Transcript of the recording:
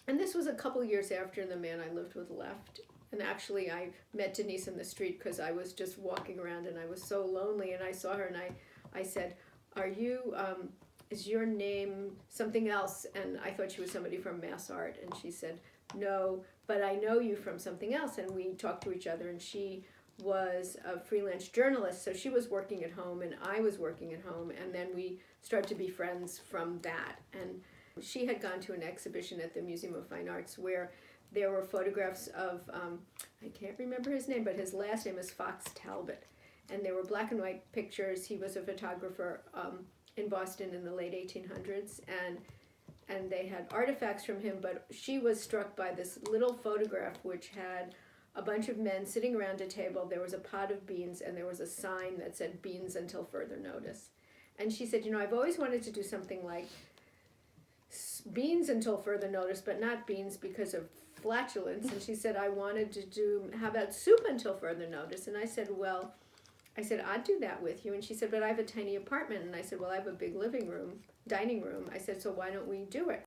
And this was a couple years after the man I lived with left. And actually, I met Denise in the street because I was just walking around and I was so lonely. And I saw her and I said, "Are you, is your name something else?" And I thought she was somebody from Mass Art. And she said, "No, but I know you from something else." And we talked to each other, and she was a freelance journalist. So she was working at home and I was working at home. And then we started to be friends from that. And she had gone to an exhibition at the Museum of Fine Arts where there were photographs of, I can't remember his name, but his last name is Fox Talbot. And they were black and white pictures. He was a photographer in Boston in the late 1800s. And they had artifacts from him, but she was struck by this little photograph which had a bunch of men sitting around a table. There was a pot of beans, and there was a sign that said "Beans until further notice." And she said, I've always wanted to do something like beans until further notice, but not beans because of flatulence. And she said, I wanted to do, how about soup until further notice? And I said, well, I'd do that with you. And she said, but I have a tiny apartment. And I said, well, I have a big living room, dining room. I said, so why don't we do it?